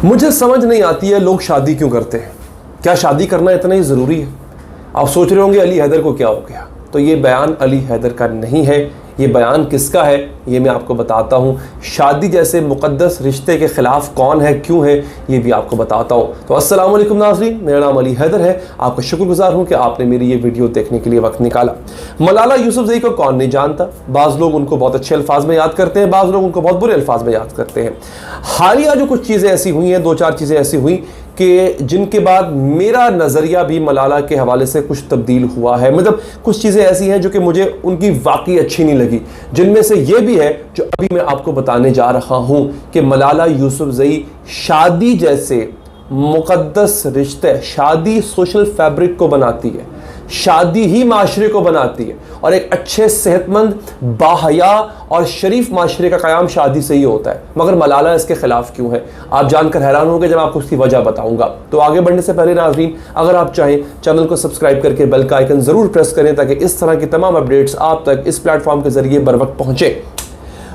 मुझे समझ नहीं आती है लोग शादी क्यों करते हैं। क्या शादी करना इतना ही ज़रूरी है? आप सोच रहे होंगे अली हैदर को क्या हो गया। तो ये बयान अली हैदर का नहीं है। ये बयान किसका है ये मैं आपको बताता हूँ। शादी जैसे मुक़द्दस रिश्ते के ख़िलाफ़ कौन है, क्यों है, ये भी आपको बताता हूँ। तो अस्सलाम वालेकुम नाज़रीन, मेरा नाम अली हैदर है। आपका शुक्रगुज़ार हूँ कि आपने मेरी ये वीडियो देखने के लिए वक्त निकाला। मलाला यूसुफ़ज़ई को कौन नहीं जानता। बाज़ लोग उनको बहुत अच्छे अल्फाज में याद करते हैं, बाज़ लोग उनको बहुत बुरे अल्फाज में याद करते हैं। हालिया जो कुछ चीज़ें ऐसी हुई हैं, दो चार चीज़ें ऐसी हुई कि जिनके बाद मेरा नज़रिया भी मलाला के हवाले से कुछ तब्दील हुआ है। मतलब कुछ चीज़ें ऐसी हैं जो कि मुझे उनकी वाकई अच्छी नहीं लगी, जिनमें से ये भी है जो अभी मैं आपको बताने जा रहा हूँ कि मलाला यूसुफ़ज़ई शादी जैसे मुक़द्दस रिश्ते, शादी सोशल फैब्रिक को बनाती है, शादी ही माशरे को बनाती है और एक अच्छे सेहतमंद बाहया और शरीफ माशरे का क़याम शादी से ही होता है। मगर मलाला इसके ख़िलाफ़ क्यों है, आप जानकर हैरान होंगे जब आपको उसकी वजह बताऊंगा। तो आगे बढ़ने से पहले नाज़रीन, अगर आप चाहें चैनल को सब्सक्राइब करके बेल का आइकन ज़रूर प्रेस करें ताकि इस तरह की तमाम अपडेट्स आप तक इस प्लेटफॉर्म के ज़रिए बर वक्त पहुँचे।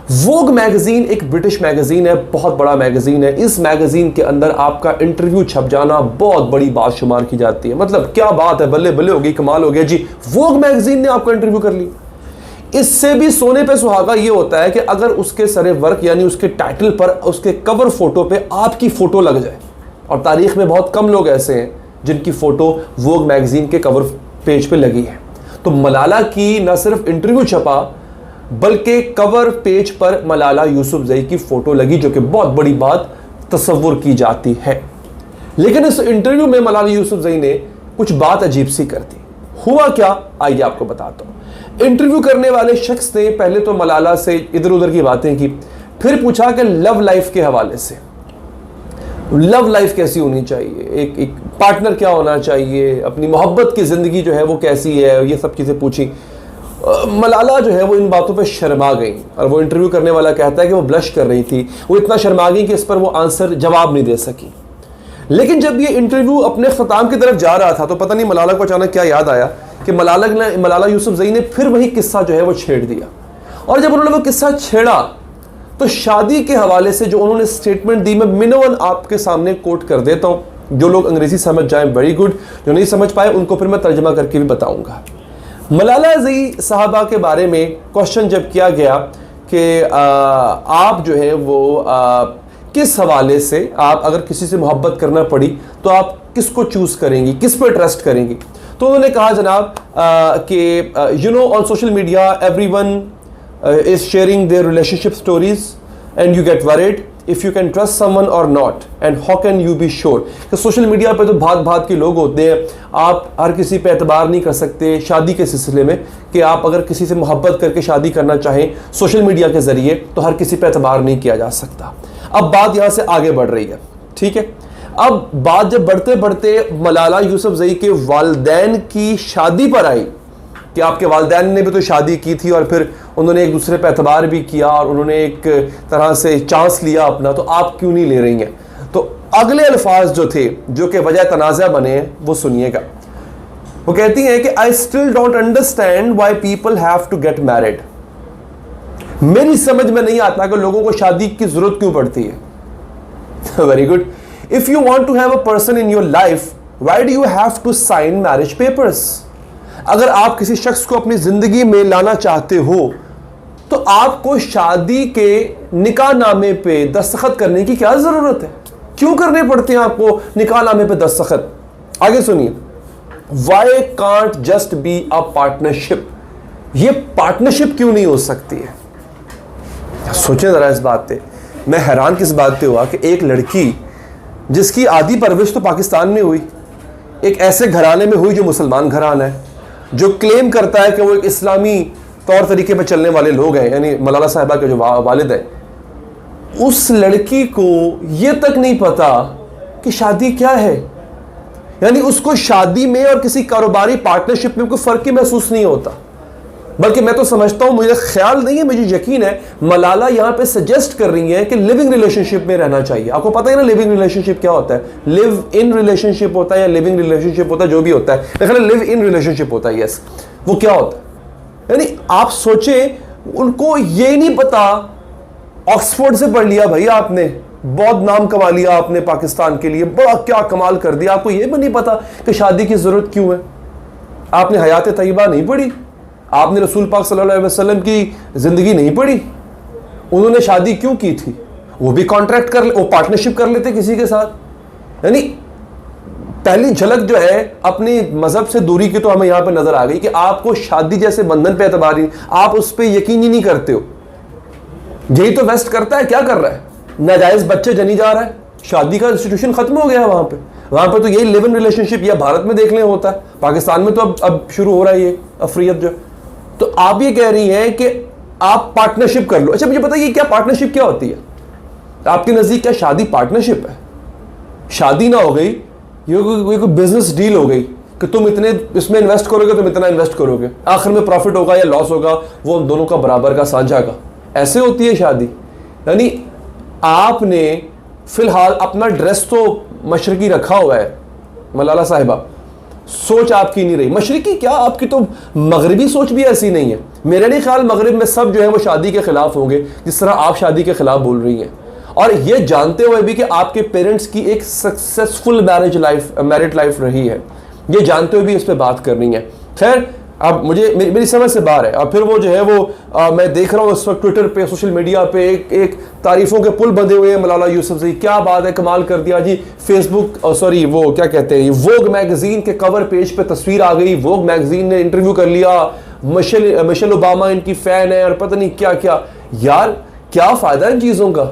वोग मैगज़ीन एक ब्रिटिश मैगज़ीन है, बहुत बड़ा मैगज़ीन है। इस मैगज़ीन के अंदर आपका इंटरव्यू छप जाना बहुत बड़ी बात शुमार की जाती है। मतलब क्या बात है, बल्ले बल्ले हो गई, कमाल हो गया जी, वोग मैगज़ीन ने आपका इंटरव्यू कर लिया। इससे भी सोने पे सुहागा ये होता है कि अगर उसके सरे वर्क यानी उसके टाइटल पर, उसके कवर फोटो पे आपकी फ़ोटो लग जाए। और तारीख़ में बहुत कम लोग ऐसे हैं जिनकी फ़ोटो वोग मैगज़ीन के कवर पेज पे लगी है। तो मलाला की न सिर्फ इंटरव्यू छपा बल्कि कवर पेज पर मलाला यूसुफ़ज़ई की फ़ोटो लगी, जो कि बहुत बड़ी बात तसव्वुर की जाती है। लेकिन इस इंटरव्यू में मलाला यूसुफ़ज़ई ने कुछ बात अजीब सी कर दी। हुआ क्या, आइए आपको बताता हूँ। इंटरव्यू करने वाले शख्स ने पहले तो मलाला से इधर उधर की बातें की, फिर पूछा कि लव लाइफ के हवाले से, लव लाइफ कैसी होनी चाहिए, एक पार्टनर क्या होना चाहिए, अपनी मोहब्बत की ज़िंदगी जो है वो कैसी है, ये सब चीज़ें पूछी। मलाला जो है वो इन बातों पे शर्मा गई और वो इंटरव्यू करने वाला कहता है कि वो ब्लश कर रही थी, वो इतना शर्मा गई कि इस पर वो आंसर जवाब नहीं दे सकी। लेकिन जब ये इंटरव्यू अपने ख़त्म की तरफ जा रहा था तो पता नहीं मलाला को अचानक क्या याद आया कि मलाला यूसुफ़ज़ई ने फिर वही किस्सा जो है वो छेड़ दिया। और जब उन्होंने वो किस्सा छेड़ा तो शादी के हवाले से जो उन्होंने स्टेटमेंट दी, मैं मिनवन आपके सामने कोट कर देता हूँ। जो लोग अंग्रेज़ी समझ जाएँ वेरी गुड, जो नहीं समझ पाए उनको फिर मैं तर्जमा करके भी बताऊँगा। मलाला ज़ई साहबा के बारे में क्वेश्चन जब किया गया कि आप जो है वो किस हवाले से, आप अगर किसी से मोहब्बत करना पड़ी तो आप किसको चूज़ करेंगी, किस पर ट्रस्ट करेंगी, तो उन्होंने कहा जनाब कि you know on social media everyone is sharing their relationship stories and you get worried if you can trust someone और not and how can you be sure. कि सोशल मीडिया पे तो भांत भांत के लोग होते हैं, आप हर किसी पे एतबार नहीं कर सकते शादी के सिलसिले में कि आप अगर किसी से मोहब्बत करके शादी करना चाहें सोशल मीडिया के ज़रिए तो हर किसी पे एतबार नहीं किया जा सकता। अब बात यहाँ से आगे बढ़ रही है, ठीक है। अब बात जब बढ़ते बढ़ते मलाला यूसुफ़ज़ई के वालिदैन की शादी पर आई कि आपके वालिदैन ने भी तो शादी की थी और फिर उन्होंने एक दूसरे पर एतबार भी किया और उन्होंने एक तरह से चांस लिया अपना, तो आप क्यों नहीं ले रही हैं। तो अगले अल्फाज जो थे जो कि वजह तनाज़ा बने वो सुनिएगा। वो कहती हैं कि I still don't understand why people have to get married. मेरी समझ में नहीं आता कि लोगों को शादी की जरूरत क्यों पड़ती है। Very good. If you want to have a person in your life why do you have to sign marriage papers. अगर आप किसी शख्स को अपनी जिंदगी में लाना चाहते हो तो आपको शादी के निकाह नामे पे दस्तखत करने की क्या जरूरत है, क्यों करने पड़ते हैं आपको निकाह नामे पे दस्तखत। आगे सुनिए, why can't just be a partnership. ये पार्टनरशिप क्यों नहीं हो सकती है। सोचें जरा इस बात पे। मैं हैरान किस बात पे हुआ कि एक लड़की जिसकी आधी परवरिश तो पाकिस्तान में हुई, एक ऐसे घराने में हुई जो मुसलमान घराना है, जो क्लेम करता है कि वो एक इस्लामी तौर तरीके पर चलने वाले लोग हैं, यानी मलाला साहिबा के जो वालिद हैं, उस लड़की को ये तक नहीं पता कि शादी क्या है। यानी उसको शादी में और किसी कारोबारी पार्टनरशिप में कोई फ़र्क ही महसूस नहीं होता। बल्कि मैं तो समझता हूँ, मुझे ख्याल नहीं है, मुझे यकीन है मलाला यहाँ पे सजेस्ट कर रही है कि लिविंग रिलेशनशिप में रहना चाहिए। आपको पता है ना लिविंग रिलेशनशिप क्या होता है, लिव इन रिलेशनशिप होता है या लिविंग रिलेशनशिप होता है, जो भी होता है, लेकिन लिव इन रिलेशनशिप होता है। यस, वो क्या होता है, यानी आप सोचें उनको ये नहीं पता, ऑक्सफोर्ड से पढ़ लिया भाई आपने, बहुत नाम कमा लिया आपने पाकिस्तान के लिए, बड़ा क्या कमाल कर दिया, आपको ये भी नहीं पता कि शादी की ज़रूरत क्यों है। आपने हयात तय्यबा नहीं पढ़ी, आपने रसूल पाक सल्लल्लाहु अलैहि वसल्लम की ज़िंदगी नहीं पढ़ी। उन्होंने शादी क्यों की थी? वो भी कॉन्ट्रैक्ट कर, वो पार्टनरशिप कर लेते किसी के साथ। यानी पहली झलक जो है अपनी मजहब से दूरी की तो हमें यहां पर नजर आ गई कि आपको शादी जैसे बंधन पे एतबार ही, आप उस पर यकीन ही नहीं करते हो। यही तो वेस्ट करता है, क्या कर रहा है? नाजायज बच्चे जनी जा रहा है, शादी का इंस्टीट्यूशन खत्म हो गया है वहां पे तो यही लिव इन रिलेशनशिप या भारत में देख लें होता है, पाकिस्तान में तो अब शुरू हो रहा है ये अफरियत जो। तो आप ये कह रही हैं कि आप पार्टनरशिप कर लो। अच्छा मुझे बताइए क्या पार्टनरशिप क्या होती है आपके नजदीक? क्या शादी पार्टनरशिप है? शादी ना हो गई, ये कोई बिजनेस डील हो गई कि तुम इतने इसमें इन्वेस्ट करोगे, तुम इतना इन्वेस्ट करोगे, आखिर में प्रॉफिट होगा या लॉस होगा वो हम दोनों का बराबर का साझा का। ऐसे होती है शादी। यानी आपने फिलहाल अपना ड्रेस तो मशरकी रखा हुआ है मलाला साहिबा, सोच आपकी नहीं रही मशरकी, क्या आपकी तो मगरबी सोच भी ऐसी नहीं है। मेरा नहीं ख्याल मगरब में सब जो है वो शादी के खिलाफ होंगे जिस तरह आप शादी के खिलाफ बोल रही हैं, और ये जानते हुए भी कि आपके पेरेंट्स की एक सक्सेसफुल मैरिड लाइफ रही है, ये जानते हुए भी इस पर बात कर रही है। खैर अब मुझे मेरी समझ से बाहर है। और फिर वो जो है वो मैं देख रहा हूँ इस वक्त ट्विटर पे, सोशल मीडिया पे एक तारीफों के पुल बंधे हुए हैं मलाला यूसुफजई, क्या बात है, कमाल कर दिया जी। फेसबुक सॉरी वो क्या कहते हैं, वोग मैगजीन के कवर पेज पे तस्वीर आ गई, वोग मैगजीन ने इंटरव्यू कर लिया, मिशेल ओबामा इनकी फैन है और पता नहीं क्या क्या। यार क्या फायदा इन चीज़ों का?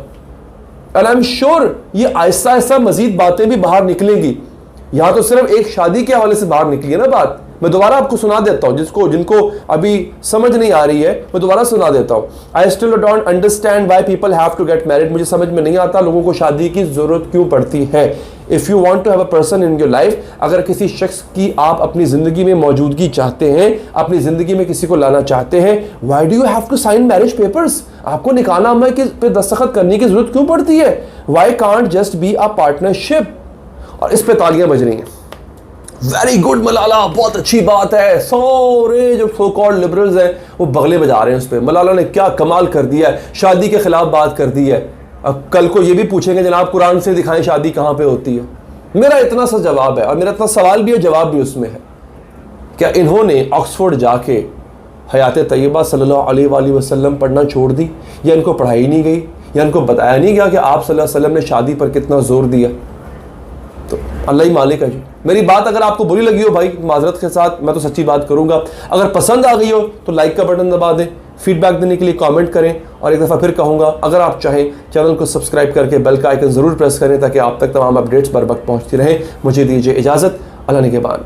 एंड आई एम श्योर ये आहिस्ता आहिस्ता मजीद बातें भी बाहर निकलेंगी। यहां तो सिर्फ एक शादी के हवाले से बाहर निकली है ना बात। मैं दोबारा आपको सुना देता हूं, जिनको अभी समझ नहीं आ रही है मैं दोबारा सुना देता हूं। I still don't understand why people have to get married. मुझे समझ में नहीं आता लोगों को शादी की जरूरत क्यों पड़ती है। If you want to have a person in your life, अगर किसी शख्स की आप अपनी जिंदगी में मौजूदगी चाहते हैं, अपनी जिंदगी में किसी को लाना चाहते हैं, why do you have to sign marriage papers? आपको निकाहनामा पे दस्तखत करने की जरूरत क्यों पड़ती है? Why can't just be a partnership? और इस पे तालियां बज रही हैं। वेरी गुड मलाला, बहुत अच्छी बात है। सारे जो सो कॉल्ड लिबरल्स हैं वो बगले बजा रहे हैं उस पर। मलाला ने क्या कमाल कर दिया है, शादी के खिलाफ बात कर दी है। अब कल को ये भी पूछेंगे जनाब कुरान से दिखाएं शादी कहाँ पे होती है। मेरा इतना सा जवाब है और मेरा इतना सवाल भी और जवाब भी उसमें है, क्या इन्होंने ऑक्सफोर्ड जाके हयात तय्यबा सल्लल्लाहु अलैहि वसल्लम पढ़ना छोड़ दी, या इनको पढ़ाई नहीं गई, या इनको बताया नहीं गया कि आप सल्लल्लाहु अलैहि वसल्लम ने शादी पर कितना जोर दिया? तो अल्लाह ही मालिक है जी। मेरी बात अगर आपको बुरी लगी हो भाई, माजरत के साथ, मैं तो सच्ची बात करूंगा। अगर पसंद आ गई हो तो लाइक का बटन दबा दें, फीडबैक देने के लिए कमेंट करें, और एक दफ़ा फिर कहूँगा अगर आप चाहें चैनल को सब्सक्राइब करके बेल का आइकन ज़रूर प्रेस करें ताकि आप तक तमाम अपडेट्स बर वक्त पहुँचती रहें। मुझे दीजिए इजाज़त, अल्लाह निगहबान।